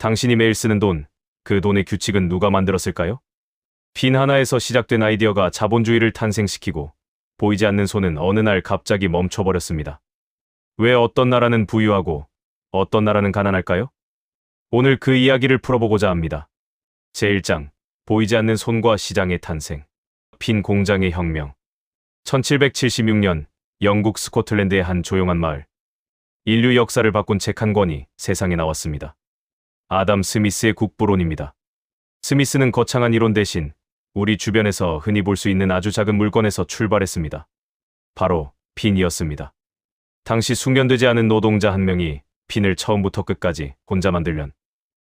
당신이 매일 쓰는 돈, 그 돈의 규칙은 누가 만들었을까요? 빈 하나에서 시작된 아이디어가 자본주의를 탄생시키고 보이지 않는 손은 어느 날 갑자기 멈춰버렸습니다. 왜 어떤 나라는 부유하고 어떤 나라는 가난할까요? 오늘 그 이야기를 풀어보고자 합니다. 제1장, 보이지 않는 손과 시장의 탄생. 빈 공장의 혁명. 1776년 영국 스코틀랜드의 한 조용한 마을. 인류 역사를 바꾼 책 한 권이 세상에 나왔습니다. 아담 스미스의 국부론입니다. 스미스는 거창한 이론 대신 우리 주변에서 흔히 볼 수 있는 아주 작은 물건에서 출발했습니다. 바로 핀이었습니다. 당시 숙련되지 않은 노동자 한 명이 핀을 처음부터 끝까지 혼자 만들면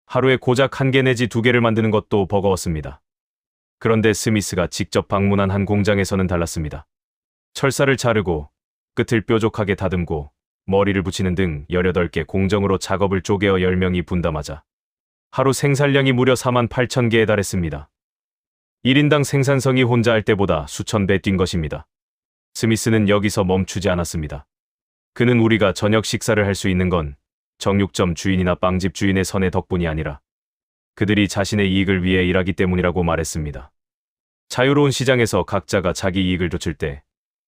하루에 고작 1개 내지 2개를 만드는 것도 버거웠습니다. 그런데 스미스가 직접 방문한 한 공장에서는 달랐습니다. 철사를 자르고 끝을 뾰족하게 다듬고 머리를 붙이는 등 18개 공정으로 작업을 쪼개어 10명이 분담하자 하루 생산량이 무려 48,000개에 달했습니다. 1인당 생산성이 혼자 할 때보다 수천 배 뛴 것입니다. 스미스는 여기서 멈추지 않았습니다. 그는 우리가 저녁 식사를 할 수 있는 건 정육점 주인이나 빵집 주인의 선의 덕분이 아니라 그들이 자신의 이익을 위해 일하기 때문이라고 말했습니다. 자유로운 시장에서 각자가 자기 이익을 좇을 때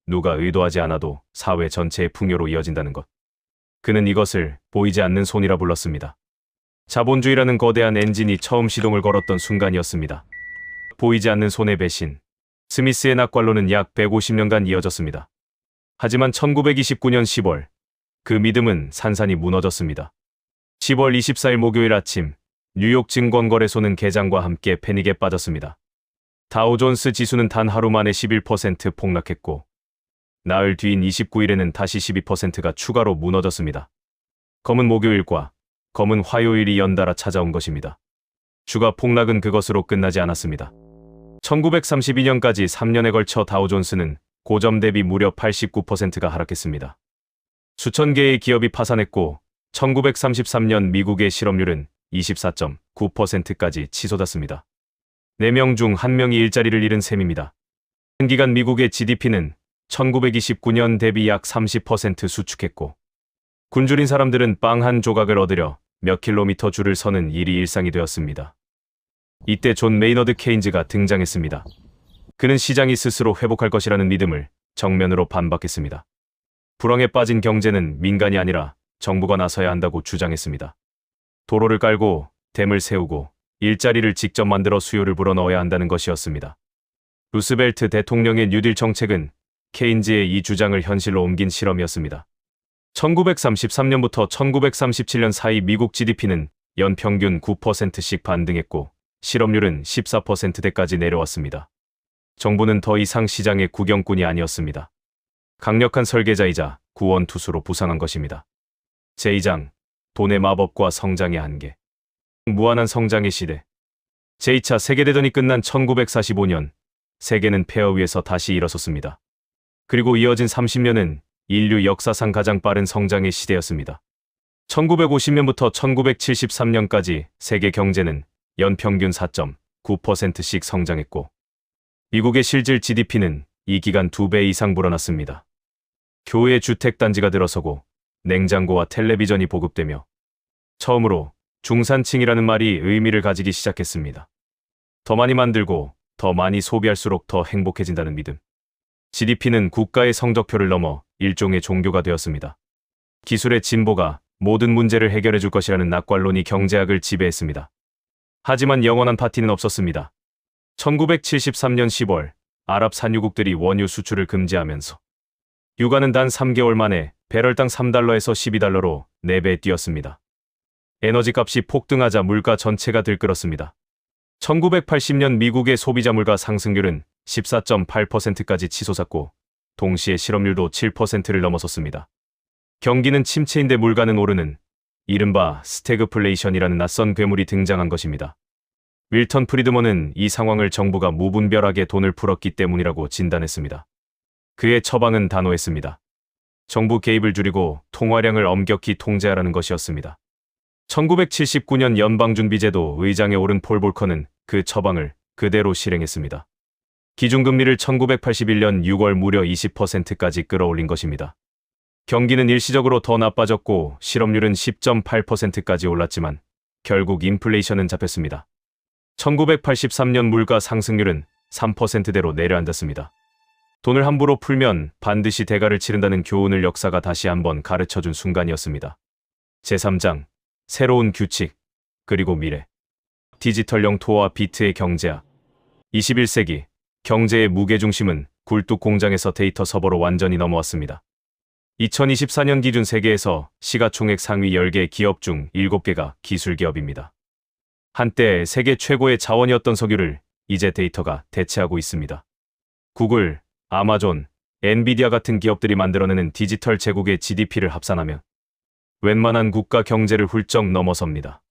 누가 의도하지 않아도 사회 전체의 풍요로 이어진다는 것. 그는 이것을 보이지 않는 손이라 불렀습니다. 자본주의라는 거대한 엔진이 처음 시동을 걸었던 순간이었습니다. 보이지 않는 손의 배신. 스미스의 낙관론은 약 150년간 이어졌습니다. 하지만 1929년 10월, 그 믿음은 산산이 무너졌습니다. 10월 24일 목요일 아침, 뉴욕 증권거래소는 개장과 함께 패닉에 빠졌습니다. 다우존스 지수는 단 하루 만에 11% 폭락했고, 나흘 뒤인 29일에는 다시 12%가 추가로 무너졌습니다. 검은 목요일과 검은 화요일이 연달아 찾아온 것입니다. 주가 폭락은 그것으로 끝나지 않았습니다. 1932년까지 3년에 걸쳐 다우존스는 고점 대비 무려 89%가 하락했습니다. 수천 개의 기업이 파산했고 1933년 미국의 실업률은 24.9%까지 치솟았습니다. 4명 중 1명이 일자리를 잃은 셈입니다. 한 기간 미국의 GDP는 1929년 대비 약 30% 수축했고 굶주린 사람들은 빵 한 조각을 얻으려 몇 킬로미터 줄을 서는 일이 일상이 되었습니다. 이때 존 메이너드 케인즈가 등장했습니다. 그는 시장이 스스로 회복할 것이라는 믿음을 정면으로 반박했습니다. 불황에 빠진 경제는 민간이 아니라 정부가 나서야 한다고 주장했습니다. 도로를 깔고 댐을 세우고 일자리를 직접 만들어 수요를 불어넣어야 한다는 것이었습니다. 루스벨트 대통령의 뉴딜 정책은 케인즈의 이 주장을 현실로 옮긴 실험이었습니다. 1933년부터 1937년 사이 미국 GDP는 연평균 9%씩 반등했고 실업률은 14%대까지 내려왔습니다. 정부는 더 이상 시장의 구경꾼이 아니었습니다. 강력한 설계자이자 구원투수로 부상한 것입니다. 제2장, 돈의 마법과 성장의 한계. 무한한 성장의 시대. 제2차 세계대전이 끝난 1945년, 세계는 폐허 위에서 다시 일어섰습니다. 그리고 이어진 30년은 인류 역사상 가장 빠른 성장의 시대였습니다. 1950년부터 1973년까지 세계 경제는 연평균 4.9%씩 성장했고 미국의 실질 GDP는 이 기간 2배 이상 불어났습니다. 교외 주택단지가 들어서고 냉장고와 텔레비전이 보급되며 처음으로 중산층이라는 말이 의미를 가지기 시작했습니다. 더 많이 만들고 더 많이 소비할수록 더 행복해진다는 믿음. GDP는 국가의 성적표를 넘어 일종의 종교가 되었습니다. 기술의 진보가 모든 문제를 해결해 줄 것이라는 낙관론이 경제학을 지배했습니다. 하지만 영원한 파티는 없었습니다. 1973년 10월 아랍 산유국들이 원유 수출을 금지하면서 유가는 단 3개월 만에 배럴당 3달러에서 12달러로 4배 뛰었습니다. 에너지값이 폭등하자 물가 전체가 들끓었습니다. 1980년 미국의 소비자 물가 상승률은 14.8%까지 치솟았고 동시에 실업률도 7%를 넘어섰습니다. 경기는 침체인데 물가는 오르는 이른바 스태그플레이션이라는 낯선 괴물이 등장한 것입니다. 윌턴 프리드먼은 이 상황을 정부가 무분별하게 돈을 풀었기 때문이라고 진단했습니다. 그의 처방은 단호했습니다. 정부 개입을 줄이고 통화량을 엄격히 통제하라는 것이었습니다. 1979년 연방준비제도 의장에 오른 폴 볼커는 그 처방을 그대로 실행했습니다. 기준금리를 1981년 6월 무려 20%까지 끌어올린 것입니다. 경기는 일시적으로 더 나빠졌고 실업률은 10.8%까지 올랐지만 결국 인플레이션은 잡혔습니다. 1983년 물가 상승률은 3%대로 내려앉았습니다. 돈을 함부로 풀면 반드시 대가를 치른다는 교훈을 역사가 다시 한번 가르쳐준 순간이었습니다. 제3장, 새로운 규칙, 그리고 미래. 디지털 영토와 비트의 경제학. 21세기, 경제의 무게중심은 굴뚝 공장에서 데이터 서버로 완전히 넘어왔습니다. 2024년 기준 세계에서 시가총액 상위 10개 기업 중 7개가 기술 기업입니다. 한때 세계 최고의 자원이었던 석유를 이제 데이터가 대체하고 있습니다. 구글, 아마존, 엔비디아 같은 기업들이 만들어내는 디지털 제국의 GDP를 합산하면 웬만한 국가 경제를 훌쩍 넘어섭니다.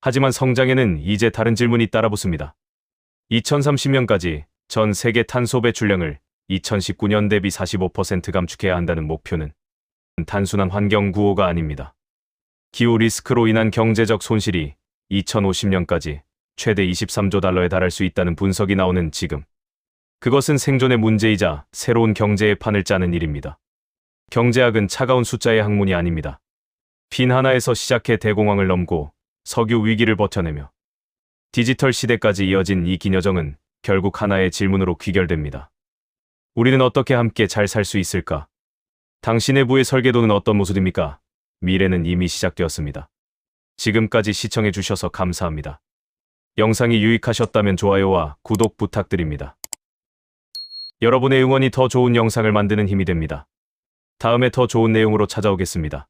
하지만 성장에는 이제 다른 질문이 따라붙습니다. 2030년까지 전 세계 탄소 배출량을 2019년 대비 45% 감축해야 한다는 목표는 단순한 환경 구호가 아닙니다. 기후 리스크로 인한 경제적 손실이 2050년까지 최대 23조 달러에 달할 수 있다는 분석이 나오는 지금. 그것은 생존의 문제이자 새로운 경제의 판을 짜는 일입니다. 경제학은 차가운 숫자의 학문이 아닙니다. 빈 하나에서 시작해 대공황을 넘고 석유 위기를 버텨내며 디지털 시대까지 이어진 이 긴 여정은 결국 하나의 질문으로 귀결됩니다. 우리는 어떻게 함께 잘 살 수 있을까? 당신의 부의 설계도는 어떤 모습입니까? 미래는 이미 시작되었습니다. 지금까지 시청해 주셔서 감사합니다. 영상이 유익하셨다면 좋아요와 구독 부탁드립니다. 여러분의 응원이 더 좋은 영상을 만드는 힘이 됩니다. 다음에 더 좋은 내용으로 찾아오겠습니다.